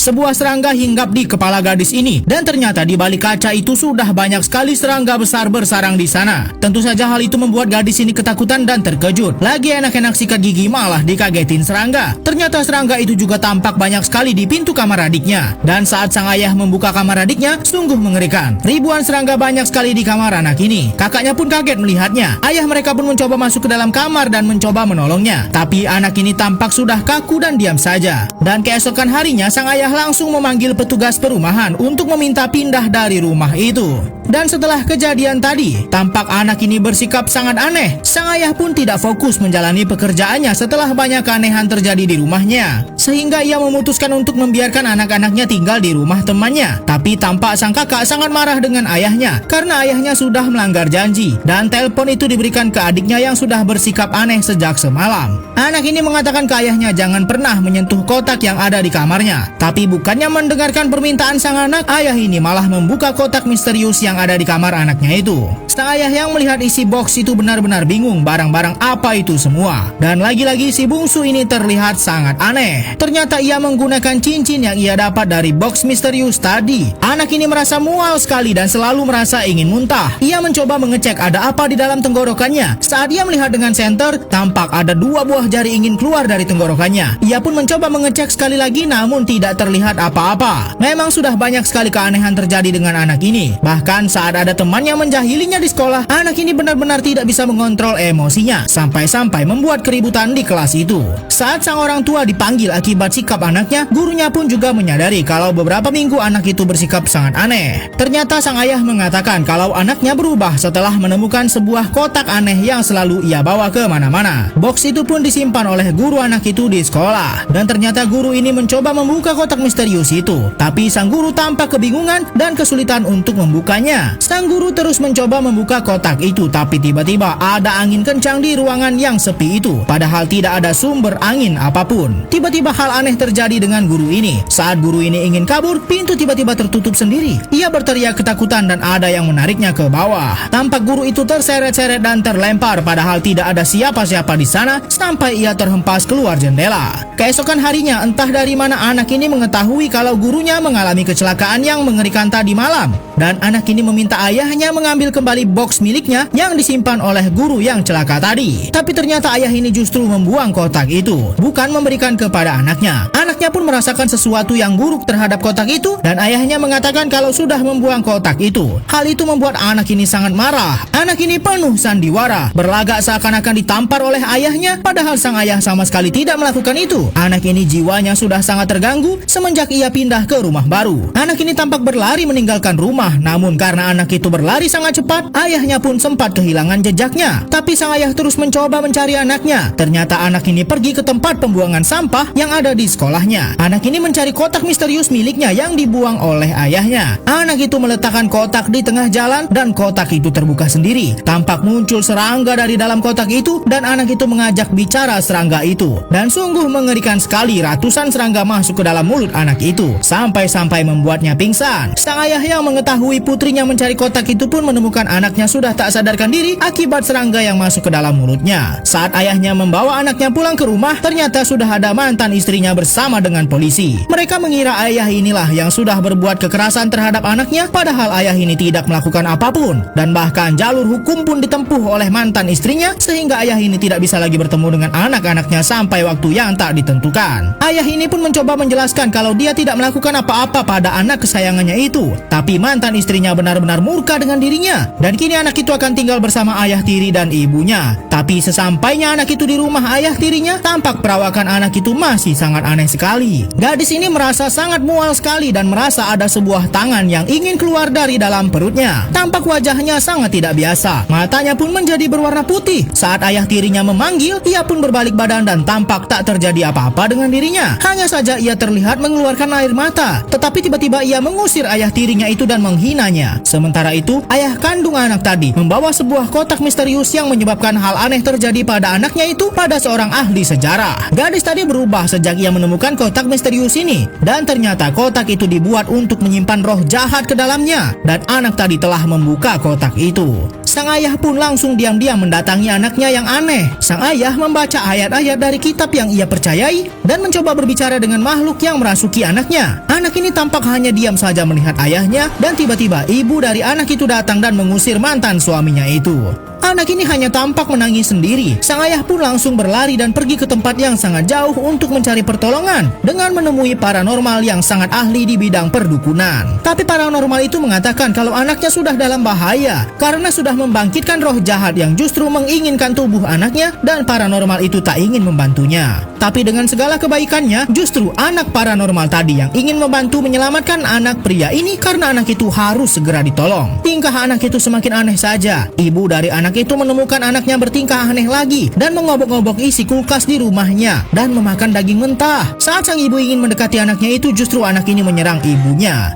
Sebuah serangga hinggap di kepala gadis ini, dan ternyata di balik kaca itu sudah banyak sekali serangga besar bersarang di sana. Tentu saja hal itu membuat gadis ini ketakutan dan terkejut. Lagi enak-enak sikat gigi malah dikagetin serangga. Ternyata serangga itu juga tampak banyak sekali di pintu kamar adiknya. Dan saat sang ayah membuka kamar adiknya, sungguh mengerikan. Ribuan serangga banyak sekali di kamar anak ini. Kakaknya pun kaget melihatnya. Ayah mereka pun mencoba masuk ke dalam kamar dan mencoba menolongnya. Tapi anak ini tampak sudah kaku dan diam saja. Dan keesokan harinya sang ayah langsung memanggil petugas perumahan untuk meminta pindah dari rumah itu. Dan setelah kejadian tadi, tampak anak ini bersikap sangat aneh. Sang ayah pun tidak fokus menjalani pekerjaannya setelah banyak keanehan terjadi di rumahnya. Sehingga ia memutuskan untuk membiarkan anak-anaknya tinggal di rumah temannya. Tapi tampak sang kakak sangat marah dengan ayahnya karena ayahnya sudah melanggar janji. Dan telepon itu diberikan ke adiknya yang sudah bersikap aneh sejak semalam. Anak ini mengatakan ke ayahnya jangan pernah menyentuh kotak yang ada di kamarnya. Tapi bukannya mendengarkan permintaan sang anak, ayah ini malah membuka kotak misterius yang ada di kamar anaknya itu. Sang ayah yang melihat isi box itu benar-benar bingung barang-barang apa itu semua. Dan lagi-lagi si bungsu ini terlihat sangat aneh. Ternyata ia menggunakan cincin yang ia dapat dari box misterius tadi. Anak ini merasa mual sekali dan selalu merasa ingin muntah. Ia mencoba mengecek ada apa di dalam tenggorokannya. Saat ia melihat dengan senter, tampak ada 2 buah jari ingin keluar dari tenggorokannya. Ia pun mencoba mengecek sekali lagi namun tidak terlihat apa-apa. Memang sudah banyak sekali keanehan terjadi dengan anak ini. Bahkan saat ada teman yang menjahilinya di sekolah, anak ini benar-benar tidak bisa mengontrol emosinya. Sampai-sampai membuat keributan di kelas itu. Saat sang orang tua dipanggil akibat sikap anaknya, gurunya pun juga menyadari kalau beberapa minggu anak itu bersikap sangat aneh. Ternyata sang ayah mengatakan kalau anaknya berubah setelah menemukan sebuah kotak aneh yang selalu ia bawa ke mana-mana. Box itu pun disimpan oleh guru anak itu di sekolah. Dan ternyata guru ini mencoba membuka kotak misterius itu. Tapi sang guru tampak kebingungan dan kesulitan untuk membukanya. Sang guru terus mencoba membuka kotak itu, tapi tiba-tiba ada angin kencang di ruangan yang sepi itu. Padahal tidak ada sumber angin apapun. Tiba-tiba hal aneh terjadi dengan guru ini. Saat guru ini ingin kabur, pintu tiba-tiba tertutup sendiri. Ia berteriak ketakutan dan ada yang menariknya ke bawah. Tampak guru itu terseret-seret dan terlempar padahal tidak ada siapa-siapa di sana sampai ia terhempas keluar jendela. Keesokan harinya entah dari mana anak ini mengetahui kalau gurunya mengalami kecelakaan yang mengerikan tadi malam. Dan anak ini meminta ayahnya mengambil kembali box miliknya yang disimpan oleh guru yang celaka tadi. Tapi ternyata ayah ini justru membuang kotak itu, bukan memberikan kepada anaknya. Anaknya pun merasakan sesuatu yang buruk terhadap kotak itu dan ayahnya mengatakan kalau sudah membuang kotak itu. Hal itu membuat anak ini sangat marah. Anak ini penuh sandiwara, berlagak seakan-akan ditampar oleh ayahnya padahal sang ayah sama sekali tidak melakukan itu. Anak ini jiwanya sudah sangat terganggu semenjak ia pindah ke rumah baru. Anak ini tampak berlari meninggalkan rumah, namun karena anak itu berlari sangat cepat, ayahnya pun sempat kehilangan jejaknya. Tapi sang ayah terus mencoba mencari anaknya. Ternyata anak ini pergi ke tempat pembuangan sampah yang ada di sekolahnya. Anak ini mencari kotak misterius miliknya yang dibuang oleh ayahnya. Anak itu meletakkan kotak di tengah jalan dan kotak itu terbuka sendiri. Tampak muncul serangga dari dalam kotak itu dan anak itu mengajak bicara serangga itu. Dan sungguh mengerikan sekali, ratusan serangga masuk ke dalam mulut anak itu sampai-sampai membuatnya pingsan. Sang ayah yang mengetahui putrinya mencari kotak itu pun menemukan anaknya sudah tak sadarkan diri akibat serangga yang masuk ke dalam mulutnya. Saat ayahnya membawa anaknya pulang ke rumah, ternyata sudah ada mantan istrinya bersama dengan polisi. Mereka mengira ayah inilah yang sudah berbuat kekerasan terhadap anaknya, padahal ayah ini tidak melakukan apapun. Dan bahkan jalur hukum pun ditempuh oleh mantan istrinya, sehingga ayah ini tidak bisa lagi bertemu dengan anak-anaknya sampai waktu yang tak ditentukan. Ayah ini pun mencoba menjelaskan kalau dia tidak melakukan apa-apa pada anak kesayangannya itu. Tapi mantan istrinya benar-benar murka dengan dirinya. Dan kini anak itu akan tinggal bersama ayah tiri dan ibunya. Tapi sesampainya anak itu di rumah ayah tirinya, tampak perawakan anak itu masih sangat aneh sekali. Gadis ini merasa sangat mual sekali dan merasa ada sebuah tangan yang ingin keluar dari dalam perutnya. Tampak wajahnya sangat tidak biasa. Matanya pun menjadi berwarna putih. Saat ayah tirinya memanggil, ia pun berbalik badan dan tampak tak terjadi apa-apa dengan dirinya. Hanya saja ia terlihat mengeluarkan air mata. Tetapi tiba-tiba ia mengusir ayah tirinya itu dan menghinanya. Sementara itu, ayah kandung anak tadi membawa sebuah kotak misterius yang menyebabkan hal aneh terjadi pada anaknya itu pada seorang ahli sejarah. Gadis tadi berubah sejak ia menemukan kotak misterius ini. Dan ternyata kotak itu dibuat untuk menyimpan roh jahat ke dalamnya. Dan anak tadi telah membuka kotak itu. Sang ayah pun langsung diam-diam mendatangi anaknya yang aneh. Sang ayah membaca ayat-ayat dari kitab yang ia percayai dan mencoba berbicara dengan makhluk yang merasuki anaknya. Anak ini tampak hanya diam saja melihat ayahnya dan tiba-tiba ibu dari anak itu datang dan mengusir mantan suaminya itu. Anak ini hanya tampak menangis sendiri. Sang ayah pun langsung berlari dan pergi ke tempat yang sangat jauh untuk mencari pertolongan dengan menemui paranormal yang sangat ahli di bidang perdukunan. Tapi paranormal itu mengatakan kalau anaknya sudah dalam bahaya karena sudah membangkitkan roh jahat yang justru menginginkan tubuh anaknya dan paranormal itu tak ingin membantunya. Tapi dengan segala kebaikannya, justru anak paranormal tadi yang ingin membantu menyelamatkan anak pria ini karena anak itu harus segera ditolong. Tingkah anak itu semakin aneh saja. Ibu dari anak itu menemukan anaknya bertingkah aneh lagi dan mengobok-ngobok isi kulkas di rumahnya dan memakan daging mentah. Saat sang ibu ingin mendekati anaknya itu, justru anak ini menyerang ibunya.